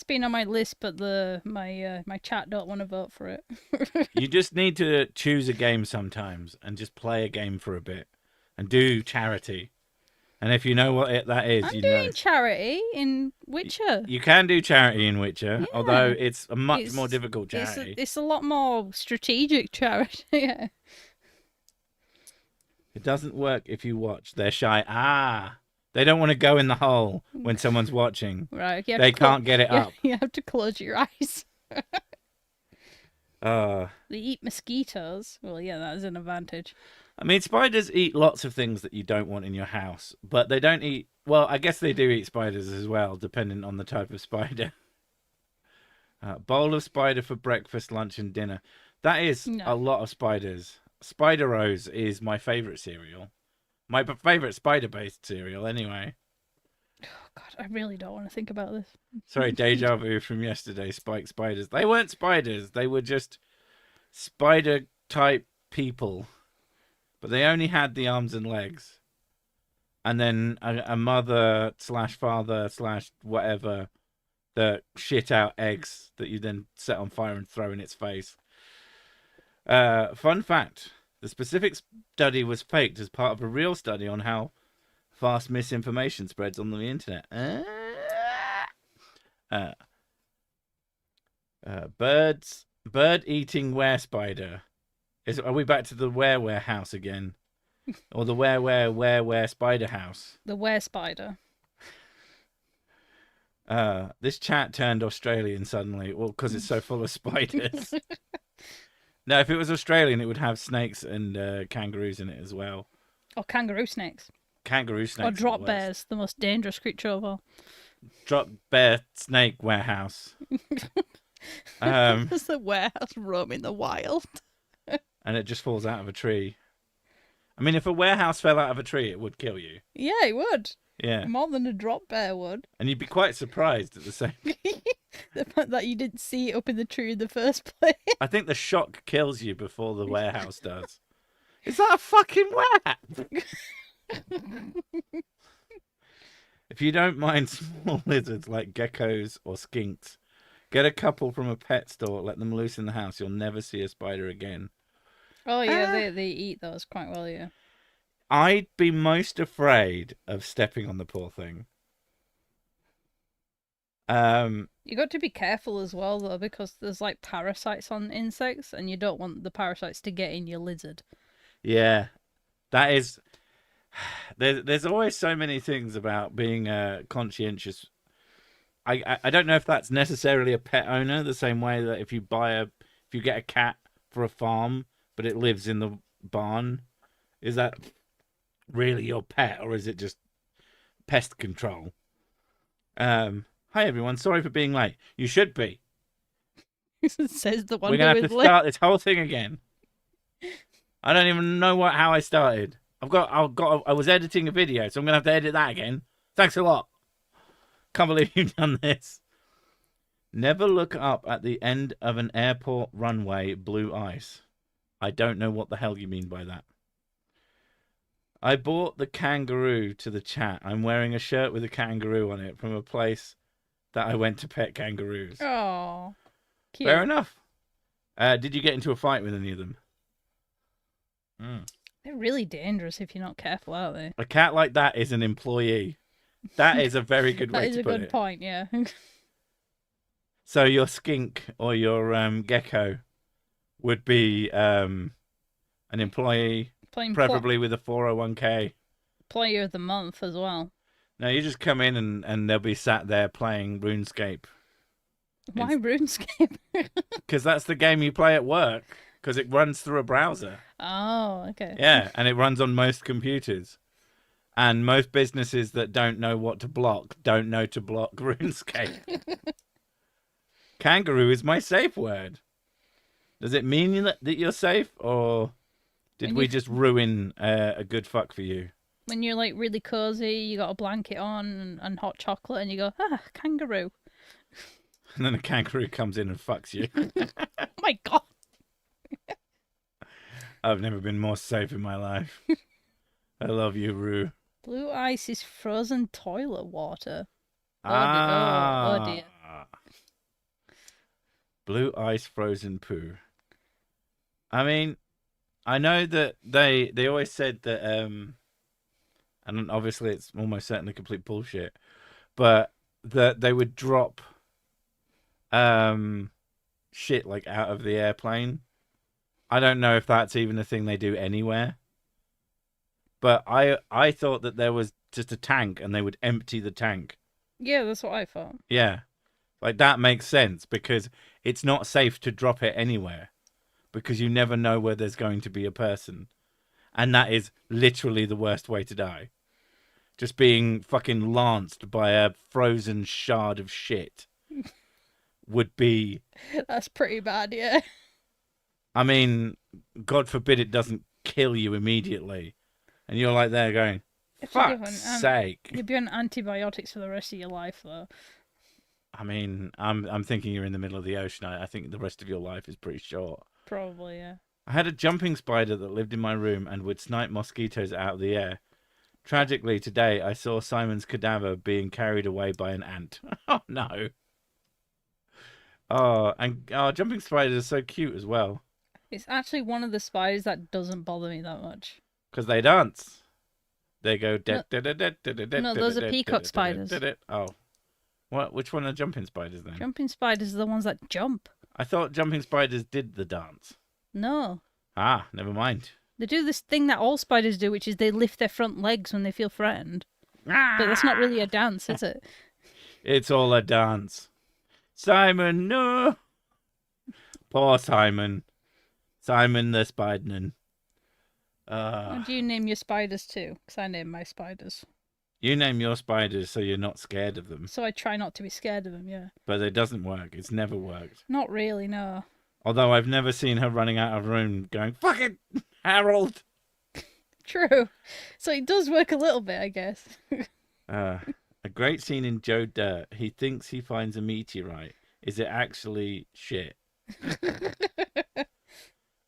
been on my list, but my chat don't want to vote for it. You just need to choose a game sometimes and just play a game for a bit and do charity. And if you know what that is, I'm you doing know. charity in Witcher. You can do charity in Witcher, Yeah. although it's a much more difficult It's charity. it's a lot more strategic charity. Yeah. It doesn't work if you watch. They're shy. They don't want to go in the hole when someone's watching. Right. They can't get it up. You have to close your eyes. They eat mosquitoes. Well, yeah, that is an advantage. I mean, spiders eat lots of things that you don't want in your house, but they don't eat... Well, I guess they do eat spiders as well, depending on the type of spider. Bowl of spider for breakfast, lunch, and dinner. That is a lot of spiders. Spider Rose is my favourite cereal. My favourite spider-based cereal, anyway. Oh, God, I really don't want to think about this. Sorry, deja vu from yesterday. Spiked spiders. They weren't spiders. They were just spider-type people. But they only had the arms and legs. And then a mother / father / whatever that shit out eggs that you then set on fire and throw in its face. Fun fact. The specific study was faked as part of a real study on how fast misinformation spreads on the internet. Bird-eating were spider. Are we back to the were house again? Or the were spider house? The were spider. This chat turned Australian suddenly. Well, because it's so full of spiders. No, if it was Australian, it would have snakes and kangaroos in it as well. Or kangaroo snakes. Kangaroo snakes. Or drop bears, the most dangerous creature of all. Drop bear snake warehouse. There's the warehouse roaming the wild. And it just falls out of a tree. I mean, if a warehouse fell out of a tree, it would kill you. Yeah, it would. Yeah. More than a drop bear would. And you'd be quite surprised at the same. The fact that you didn't see it up in the tree in the first place. I think the shock kills you before the warehouse does. Is that a fucking warehouse? If you don't mind small lizards like geckos or skinks, get a couple from a pet store, let them loose in the house. You'll never see a spider again. Oh, yeah, they eat those quite well, yeah. I'd be most afraid of stepping on the poor thing. You got to be careful as well, though, because there's like parasites on insects, and you don't want the parasites to get in your lizard. Yeah, that is. There's always so many things about being conscientious I don't know if that's necessarily a pet owner, the same way that if you get a cat for a farm, but it lives in the barn, is that really your pet, or is it just pest control? Hi everyone, sorry for being late. You should be. Says the one We're gonna who have is to start this whole thing again. I don't even know how I started. I was editing a video, so I'm gonna have to edit that again. Thanks a lot. Can't believe you've done this. Never look up at the end of an airport runway, blue ice. I don't know what the hell you mean by that. I bought the kangaroo to the chat. I'm wearing a shirt with a kangaroo on it from a place that I went to pet kangaroos. Oh, cute. Fair enough. Did you get into a fight with any of them? They're really dangerous if you're not careful, aren't they? A cat like that is an employee. That is a very good way to put it. That is a good point, yeah. So your skink or your gecko would be an employee, preferably with a 401k. Player of the month as well. No, you just come in and they'll be sat there playing RuneScape. Why RuneScape? Because that's the game you play at work, because it runs through a browser. Oh, okay. Yeah, and it runs on most computers. And most businesses that don't know what to block don't know to block RuneScape. Kangaroo is my safe word. Does it mean that you're safe, or did we just ruin a good fuck for you? When you're like really cozy, you got a blanket on and hot chocolate, and you go, kangaroo. And then a kangaroo comes in and fucks you. Oh my god. I've never been more safe in my life. I love you, Roo. Blue ice is frozen toilet water. Oh dear. Blue ice frozen poo. I mean, I know that they always said that, and obviously it's almost certainly complete bullshit, but that they would drop shit like out of the airplane. I don't know if that's even a thing they do anywhere. But I thought that there was just a tank and they would empty the tank. Yeah, that's what I thought. Yeah. Like that makes sense because it's not safe to drop it anywhere because you never know where there's going to be a person. And that is literally the worst way to die. Just being fucking lanced by a frozen shard of shit would be... That's pretty bad, yeah. I mean, God forbid it doesn't kill you immediately. And you're like there going, fuck's sake. You'd be on antibiotics for the rest of your life, though. I mean, I'm thinking you're in the middle of the ocean. I think the rest of your life is pretty short. Probably, yeah. I had a jumping spider that lived in my room and would snipe mosquitoes out of the air. Tragically, today, I saw Simon's cadaver being carried away by an ant. Oh, no. Oh, and jumping spiders are so cute as well. It's actually one of the spiders that doesn't bother me that much. Because they dance. They go... No, those are peacock spiders. Oh. What? Which one are jumping spiders then? Jumping spiders are the ones that jump. I thought jumping spiders did the dance. No. Ah, never mind. They do this thing that all spiders do, which is they lift their front legs when they feel threatened. But that's not really a dance, is it? It's all a dance. Simon, no! Poor Simon. Simon the Spiderman. What do you name your spiders too? Because I name my spiders. You name your spiders so you're not scared of them. So I try not to be scared of them, yeah. But it doesn't work. It's never worked. Not really, no. Although I've never seen her running out of room going, fuck it, Harold! True. So it does work a little bit, I guess. A great scene in Joe Dirt. He thinks he finds a meteorite. Is it actually shit?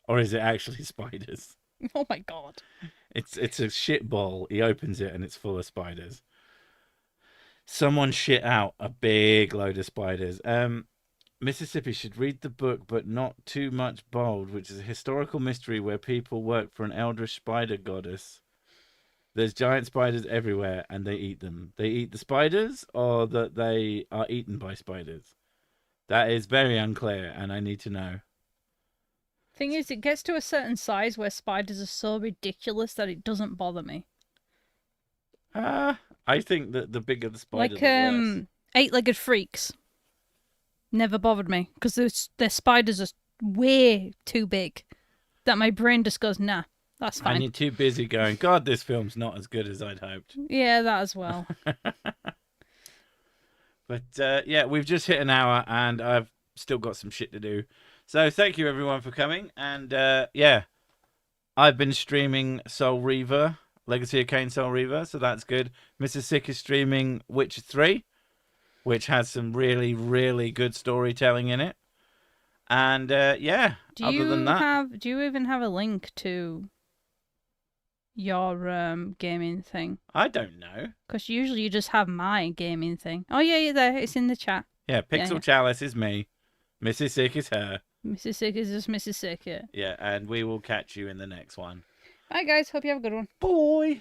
Or is it actually spiders? Oh my god. It's a shit ball. He opens it and it's full of spiders. Someone shit out a big load of spiders. Mississippi should read the book, but not too much bold, which is a historical mystery where people work for an eldritch spider goddess. There's giant spiders everywhere and they eat them. They eat the spiders or that they are eaten by spiders? That is very unclear and I need to know. Thing is, it gets to a certain size where spiders are so ridiculous that it doesn't bother me. I think that the bigger the spider, like, the worse. Eight-legged freaks never bothered me because their spiders are way too big that my brain just goes, nah, that's fine. And you're too busy going, God, this film's not as good as I'd hoped. Yeah, that as well. But yeah, we've just hit an hour and I've still got some shit to do. So thank you everyone for coming. And yeah, I've been streaming Soul Reaver, Legacy of Kain Soul Reaver, so that's good. Mr. Sic is streaming Witcher 3, which has some really, really good storytelling in it. And yeah, other than that... Do you even have a link to your gaming thing? I don't know. Because usually you just have my gaming thing. Oh yeah, you're there. It's in the chat. Yeah, Pixel Chalice is me. Mrs. Sic is her. Mrs. Sic is just Mrs. Sic, yeah. Yeah, and we will catch you in the next one. Bye guys, hope you have a good one. Bye.